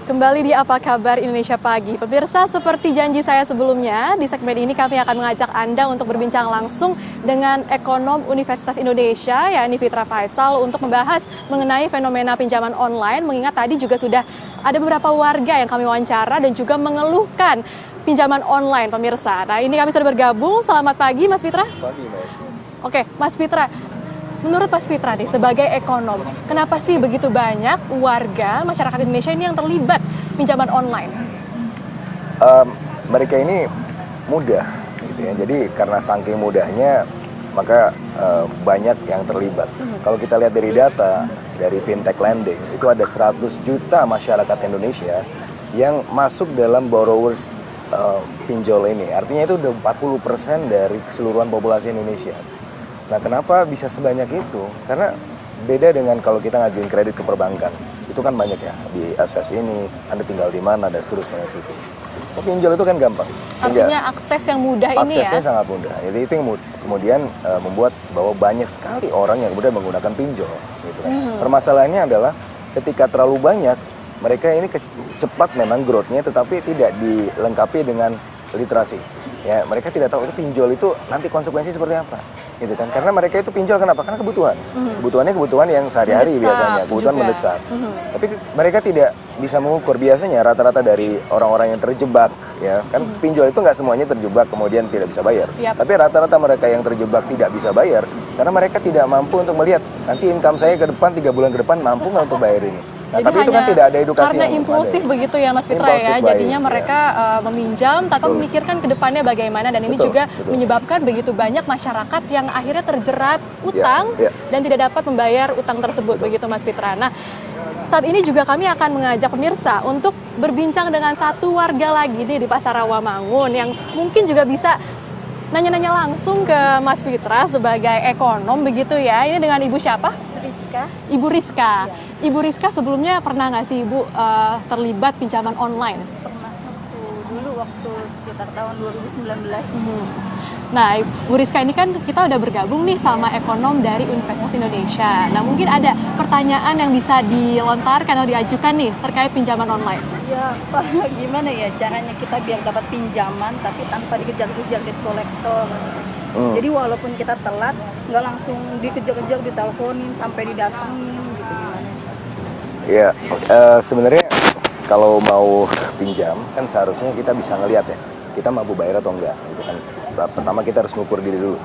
Kembali di Apa Kabar Indonesia Pagi. Pemirsa, seperti janji saya sebelumnya, di segmen ini kami akan mengajak Anda untuk berbincang langsung dengan ekonom Universitas Indonesia, yakni Fitra Faisal, untuk membahas mengenai fenomena pinjaman online, mengingat tadi juga sudah ada beberapa warga yang kami wawancara dan juga mengeluhkan pinjaman online, pemirsa. Nah, ini kami sudah bergabung. Selamat pagi, Mas Fitra. Pagi, Mas. Oke, Mas Fitra. Menurut Mas Fitra nih, sebagai ekonom, kenapa sih begitu banyak warga masyarakat Indonesia ini yang terlibat pinjaman online? Mereka ini mudah, gitu ya. Jadi karena saking mudahnya, maka banyak yang terlibat. Kalau kita lihat dari data dari fintech lending, itu ada 100 juta masyarakat Indonesia yang masuk dalam borrowers pinjol ini. Artinya itu udah 40% dari keseluruhan populasi Indonesia. Nah, kenapa bisa sebanyak itu? Karena beda dengan kalau kita ngajuin kredit ke perbankan. Itu kan banyak ya, di akses ini, Anda tinggal di mana, dan seterusnya. Pinjol itu kan gampang. Artinya akses yang mudah ini ya? Aksesnya sangat mudah. Jadi itu yang kemudian membuat bahwa banyak sekali orang yang kemudian menggunakan pinjol. Gitu kan. Permasalahannya adalah ketika terlalu banyak, mereka ini cepat memang growth-nya, tetapi tidak dilengkapi dengan literasi. Ya, mereka tidak tahu itu pinjol itu nanti konsekuensi seperti apa, gitu kan? Karena mereka itu pinjol kenapa? Karena kebutuhan. Kebutuhannya kebutuhan yang sehari-hari biasanya, kebutuhan mendesak. Tapi mereka tidak bisa mengukur biasanya rata-rata dari orang-orang yang terjebak, ya kan? Pinjol itu nggak semuanya terjebak kemudian tidak bisa bayar. Tapi rata-rata mereka yang terjebak tidak bisa bayar karena mereka tidak mampu untuk melihat nanti income saya ke depan 3 bulan ke depan mampu nggak untuk bayar ini. Nah, jadi tapi itu kan tidak ada edukasi karena impulsif begitu ya Mas Fitra ya, jadinya mereka meminjam tanpa memikirkan ke depannya bagaimana, dan ini juga menyebabkan begitu banyak masyarakat yang akhirnya terjerat utang dan tidak dapat membayar utang tersebut, begitu Mas Fitra. Nah, saat ini juga kami akan mengajak pemirsa untuk berbincang dengan satu warga lagi nih di Pasar Rawamangun yang mungkin juga bisa nanya-nanya langsung ke Mas Fitra sebagai ekonom begitu ya. Ini dengan Ibu siapa? Rizka. Ibu Rizka. Ibu Rizka sebelumnya pernah nggak sih Ibu terlibat pinjaman online? Pernah waktu sekitar tahun 2019. Nah, Bu Rizka ini kan kita udah bergabung nih sama ekonom dari Universitas Indonesia. Nah, mungkin ada pertanyaan yang bisa dilontarkan atau diajukan nih terkait pinjaman online. Ya, Pak, gimana ya caranya kita biar dapat pinjaman tapi tanpa dikejar-kejar debt collector? Jadi walaupun kita telat, nggak langsung dikejar-kejar, diteleponin sampai didatengin gitu, gimana? Ya, sebenarnya kalau mau pinjam kan seharusnya kita bisa ngelihat ya, kita mampu bayar atau enggak, gitu kan. Pertama kita harus ngukur diri dulu.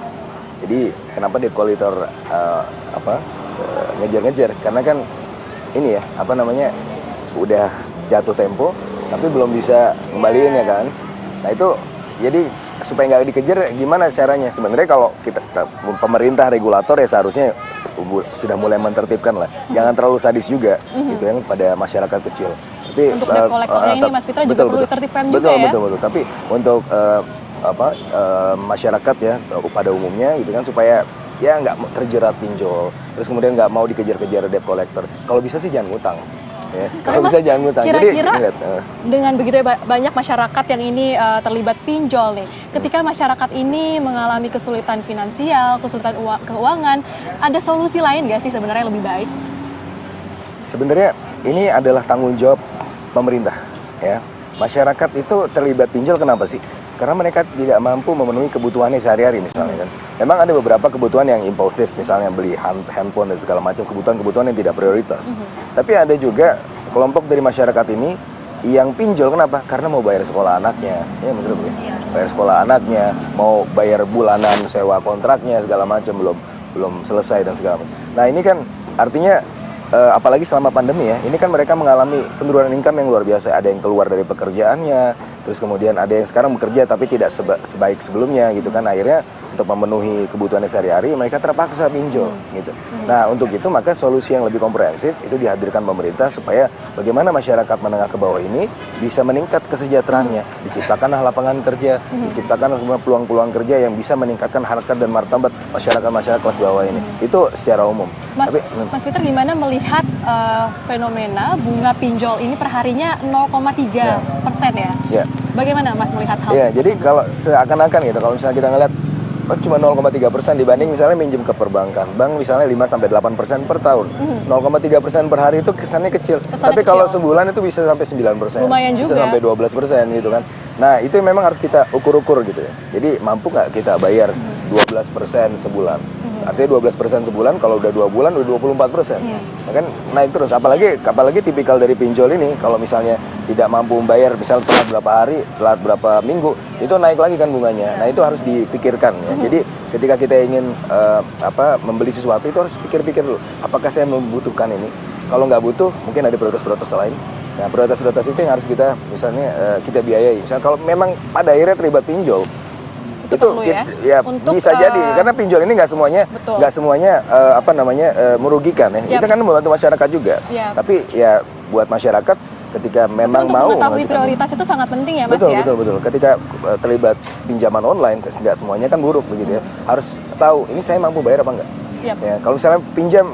Jadi kenapa debt collector ngejar-ngejar? Karena kan ini ya, udah jatuh tempo tapi belum bisa kembaliin ya kan. Nah itu jadi supaya nggak dikejar gimana caranya? Sebenarnya kalau kita pemerintah regulator ya seharusnya sudah mulai mentertibkan lah. Jangan terlalu sadis juga gitu yang pada masyarakat kecil. Tapi untuk debt collectornya ini Mas Fitra juga perlu ditertibkan juga ya. Betul. Tapi untuk masyarakat ya pada umumnya gitu kan, supaya ya nggak terjerat pinjol, terus kemudian nggak mau dikejar-kejar debt collector. Kalau bisa sih jangan ngutang. Ya, kalau bisa jangan ngutang. Kira-kira dengan begitu banyak masyarakat yang ini terlibat pinjol nih, ketika masyarakat ini mengalami kesulitan finansial, kesulitan keuangan, ada solusi lain nggak sih sebenarnya yang lebih baik? Sebenarnya ini adalah tanggung jawab pemerintah. Ya, masyarakat itu terlibat pinjol kenapa sih? Karena mereka tidak mampu memenuhi kebutuhannya sehari-hari misalnya kan. Memang ada beberapa kebutuhan yang impulsif, misalnya beli handphone dan segala macam, kebutuhan-kebutuhan yang tidak prioritas. Tapi ada juga kelompok dari masyarakat ini yang pinjol kenapa? Karena mau bayar sekolah anaknya, ya menurut gue. Bayar sekolah anaknya, mau bayar bulanan sewa kontraknya segala macam belum selesai dan segala macam. Nah, ini kan artinya apalagi selama pandemi ya, ini kan mereka mengalami penurunan income yang luar biasa. Ada yang keluar dari pekerjaannya, terus kemudian ada yang sekarang bekerja tapi tidak sebaik sebelumnya gitu kan. Akhirnya untuk memenuhi kebutuhannya sehari-hari mereka terpaksa pinjol gitu. Nah, untuk itu maka solusi yang lebih komprehensif itu dihadirkan pemerintah supaya bagaimana masyarakat menengah ke bawah ini bisa meningkat kesejahteraannya, diciptakanlah lapangan kerja, diciptakan peluang-peluang kerja yang bisa meningkatkan harkat dan martabat masyarakat kelas bawah ini. Itu secara umum. Mas Fitra gimana melihat fenomena bunga pinjol ini perharinya 0,3% ya? Ya. Bagaimana Mas melihat hal ya, tersebut? jadi kalau seakan-akan gitu, kalau misalnya kita ngeliat cuma 0,3% dibanding misalnya minjem ke perbankan. Bank misalnya 5-8% per tahun. 0,3% per hari itu kesannya kecil. Tapi kalau sebulan itu bisa sampai 9%. Lumayan bisa juga. sampai 12% gitu kan. Nah, itu memang harus kita ukur-ukur gitu ya. Jadi mampu nggak kita bayar 12% sebulan? Artinya 12% sebulan, kalau udah 2 bulan udah 24%. Nah, kan naik terus. Apalagi tipikal dari pinjol ini, kalau misalnya tidak mampu membayar, misal telat berapa hari, telat berapa minggu, itu naik lagi kan bunganya. Nah, itu harus dipikirkan ya. Jadi ketika kita ingin membeli sesuatu, itu harus pikir-pikir dulu, apakah saya membutuhkan ini? Kalau nggak butuh, mungkin ada prioritas-prioritas lain. Nah, prioritas-prioritas itu yang harus kita misalnya kita biayai. Misalnya kalau memang pada akhirnya terlibat pinjol, itu ya untuk, bisa jadi karena pinjol ini nggak semuanya merugikan ya. Itu kan membantu masyarakat juga. Tapi ya buat masyarakat ketika memang mau mengetahui prioritas itu sangat penting ya Mas. Betul. Ketika terlibat pinjaman online, tidak semuanya kan buruk begitu ya. Harus tahu ini saya mampu bayar apa enggak. Ya, kalau misalnya pinjam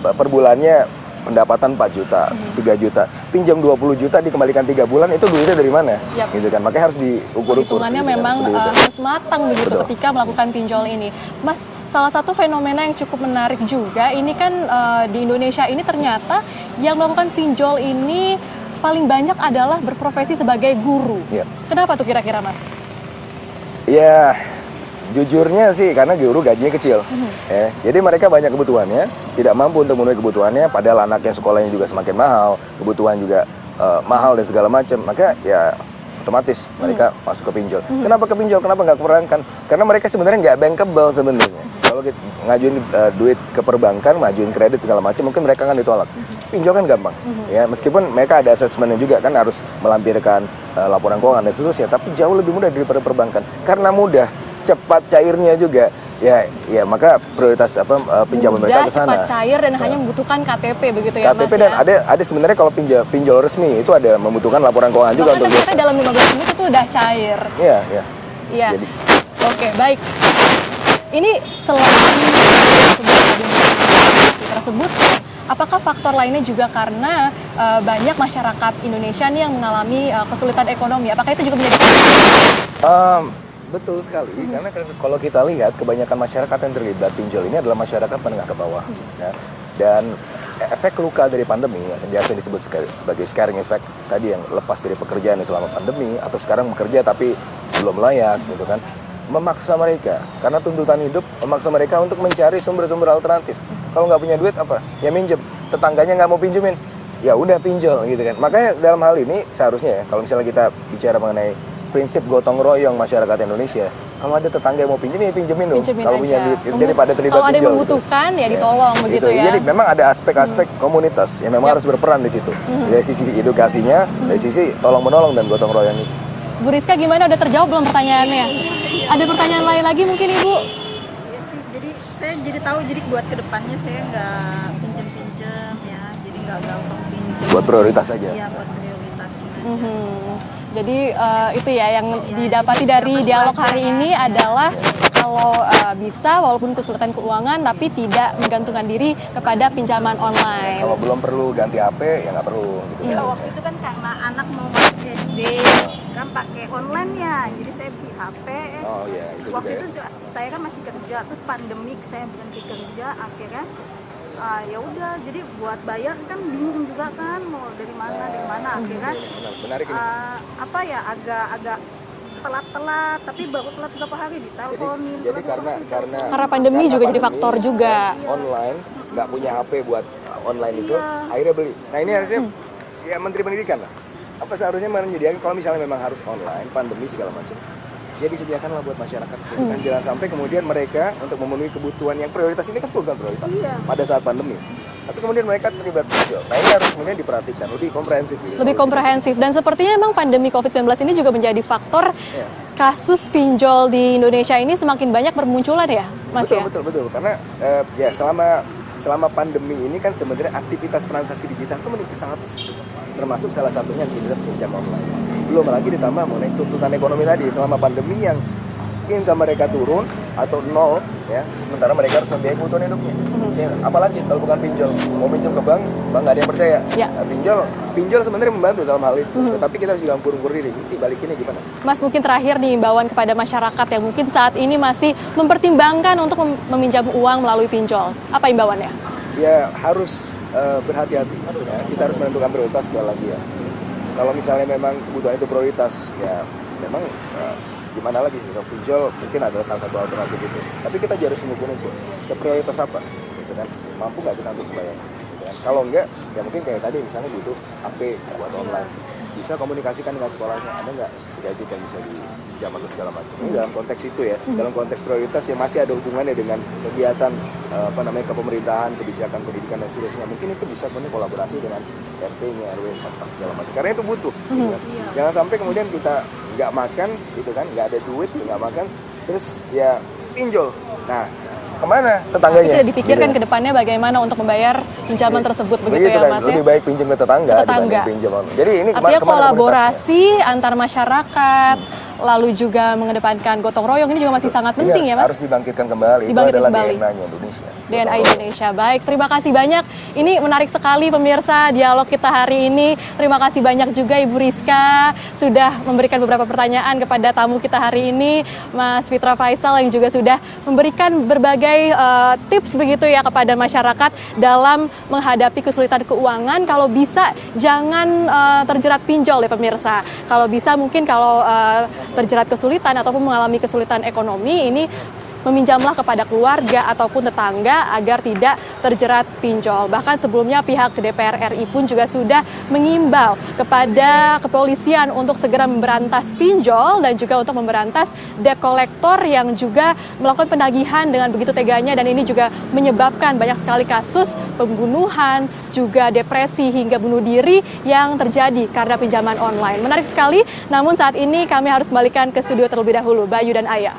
per bulannya pendapatan 4 juta, 3 juta, pinjam 20 juta dikembalikan 3 bulan, itu duitnya dari mana? Gitu kan, makanya harus diukur-ukur. Hitungannya memang harus matang begitu ketika melakukan pinjol ini. Mas, salah satu fenomena yang cukup menarik juga, ini kan di Indonesia ini ternyata yang melakukan pinjol ini paling banyak adalah berprofesi sebagai guru. Kenapa tuh kira-kira Mas? Ya, jujurnya sih karena guru gajinya kecil, ya. Jadi mereka banyak kebutuhannya, tidak mampu untuk memenuhi kebutuhannya, padahal anaknya sekolahnya juga semakin mahal, kebutuhan juga mahal dan segala macam, maka ya otomatis mereka masuk ke pinjol. Kenapa ke pinjol? Kenapa nggak ke perbankan? Karena mereka sebenarnya nggak bankable sebenarnya. Kalau kita ngajuin duit ke perbankan, ngajuin kredit segala macam, mungkin mereka kan ditolak. Pinjol kan gampang, ya meskipun mereka ada asesmennya juga kan, harus melampirkan laporan keuangan dan seterusnya, tapi jauh lebih mudah daripada perbankan karena mudah. Cepat cairnya juga ya maka prioritas pinjaman mereka ke sana. Cepat cair dan hanya membutuhkan KTP begitu ya KTP Mas. Dan ada sebenarnya kalau pinjol resmi itu ada membutuhkan laporan keuangan juga untuk ternyata dalam 15 menit itu udah cair. Iya. Jadi. Oke, baik. Ini selain tersebut, apakah faktor lainnya juga karena banyak masyarakat Indonesia nih yang mengalami kesulitan ekonomi? Apakah itu juga menjadi Betul sekali, karena kalau kita lihat kebanyakan masyarakat yang terlibat pinjol ini adalah masyarakat menengah ke bawah, ya. Dan efek luka dari pandemi yang biasa disebut sebagai scaring effect tadi, yang lepas dari pekerjaan selama pandemi atau sekarang bekerja tapi belum layak, gitu kan, memaksa mereka karena tuntutan hidup, memaksa mereka untuk mencari sumber-sumber alternatif. Kalau nggak punya duit apa? Ya minjem. Tetangganya nggak mau pinjemin, ya udah pinjol, gitu kan. Makanya dalam hal ini seharusnya ya, kalau misalnya kita bicara mengenai prinsip gotong royong masyarakat Indonesia, kalau ada tetangga yang mau pinjam ya pinjemin dong. Kalau punya duit, daripada terlibat pinjol. Kalau ada yang membutuhkan ya ditolong begitu ya. Jadi memang ada aspek-aspek komunitas yang memang harus berperan di situ. Dari sisi edukasinya, dari sisi tolong menolong dan gotong royong itu. Bu Rizka gimana, udah terjawab belum pertanyaannya? Ada pertanyaan lain lagi mungkin Ibu? Iya sih, jadi saya jadi tahu, jadi buat kedepannya saya nggak pinjem-pinjem ya, jadi nggak gampang pinjem. Buat prioritas aja. Iya, buat prioritasin aja. Jadi itu ya yang didapati dari dialog hari ini adalah kalau bisa walaupun kesulitan keuangan tapi tidak menggantungkan diri kepada pinjaman online. Kalau belum perlu ganti HP ya nggak perlu. Gitu. Iya, waktu itu kan karena anak mau masuk SD kan pakai online ya, jadi saya beli HP. Oh iya, itu waktu juga itu saya kan masih kerja, terus pandemik saya berhenti kerja, akhirnya ya udah, jadi buat bayar kan bingung juga kan mau dari mana akhirnya menarik ini. agak telat tapi baru telat berapa hari diteleponin. Jadi karena pandemi juga jadi faktor juga. Online nggak punya HP buat online itu, akhirnya beli. Nah ini harusnya ya Menteri Pendidikan lah. Apa seharusnya menyediakan kalau misalnya memang harus online, pandemi segala macam, ya disediakanlah buat masyarakat. Kan jangan sampai kemudian mereka untuk memenuhi kebutuhan yang prioritas ini kan bukan prioritas pada saat pandemi. Tapi kemudian mereka terlibat pinjol. Nah ini harus kemudian diperhatikan, lebih komprehensif. Gitu. Lebih komprehensif, dan sepertinya memang pandemi COVID-19 ini juga menjadi faktor kasus pinjol di Indonesia ini semakin banyak bermunculan ya, Mas? Betul. Karena ya selama pandemi ini kan sebenarnya aktivitas transaksi digital itu meningkat sangat besar. Termasuk salah satunya aktivitas pinjam online. Belum lagi ditambah mengenai tuntutan ekonomi tadi selama pandemi yang income mereka turun atau nol, ya, sementara mereka harus membiayai kebutuhan hidupnya. Ya, apalagi kalau bukan pinjol, mau pinjam ke bank nggak ada yang percaya. Pinjol pinjol sebenarnya membantu dalam hal itu, tetapi kita harus juga ukur diri. Nanti balikinnya gimana? Mas, mungkin terakhir nih imbauan kepada masyarakat yang mungkin saat ini masih mempertimbangkan untuk meminjam uang melalui pinjol. Apa imbauannya? Ya harus berhati-hati. Ya. Kita harus menentukan prioritas sekali lagi ya. Kalau misalnya memang kebutuhan itu prioritas, ya memang gimana lagi? Kalau pinjol mungkin adalah salah satu alternatif itu. Tapi kita harus mengukur seprioritas apa, gitu kan? Mampu nggak kita untuk membayar? Gitu kan? Kalau enggak, ya mungkin kayak tadi misalnya butuh HP buat online. Bisa komunikasikan dengan sekolahnya, ada nggak gadget yang bisa dijam atau segala macam. Ini dalam konteks itu ya, dalam konteks prioritas yang masih ada hubungannya dengan kegiatan kepemerintahan, kebijakan pendidikan dan seterusnya. Mungkin itu bisa punya kolaborasi dengan RT-nya, RW, segala macam. Karena itu butuh. Gitu kan. Jangan sampai kemudian kita nggak makan, gitu kan, nggak ada duit, nggak makan, terus ya pinjol. Nah, kemana tetangganya? Tapi tidak dipikirkan gitu. ke depannya bagaimana untuk membayar pinjaman tersebut, begitu ya kan? Mas ya? Lebih baik pinjam ke tetangga. dibanding pinjam online. Jadi ini artinya kolaborasi antar masyarakat, lalu juga mengedepankan gotong royong ini juga masih sangat penting ya Mas? Harus dibangkitkan kembali. Dibangkitkan itu adalah kembali. DNA-nya Indonesia. DNA Indonesia. Baik, terima kasih banyak. Ini menarik sekali pemirsa dialog kita hari ini. Terima kasih banyak juga Ibu Rizka sudah memberikan beberapa pertanyaan kepada tamu kita hari ini, Mas Fitra Faisal yang juga sudah memberikan berbagai tips begitu ya kepada masyarakat dalam menghadapi kesulitan keuangan. Kalau bisa jangan terjerat pinjol ya pemirsa. Kalau bisa mungkin kalau terjerat kesulitan ataupun mengalami kesulitan ekonomi ini meminjamlah kepada keluarga ataupun tetangga agar tidak terjerat pinjol. Bahkan sebelumnya pihak DPR RI pun juga sudah mengimbau kepada kepolisian untuk segera memberantas pinjol dan juga untuk memberantas debt collector yang juga melakukan penagihan dengan begitu teganya, dan ini juga menyebabkan banyak sekali kasus pembunuhan, juga depresi hingga bunuh diri yang terjadi karena pinjaman online. Menarik sekali, namun saat ini kami harus kembalikan ke studio terlebih dahulu. Bayu dan Ayah.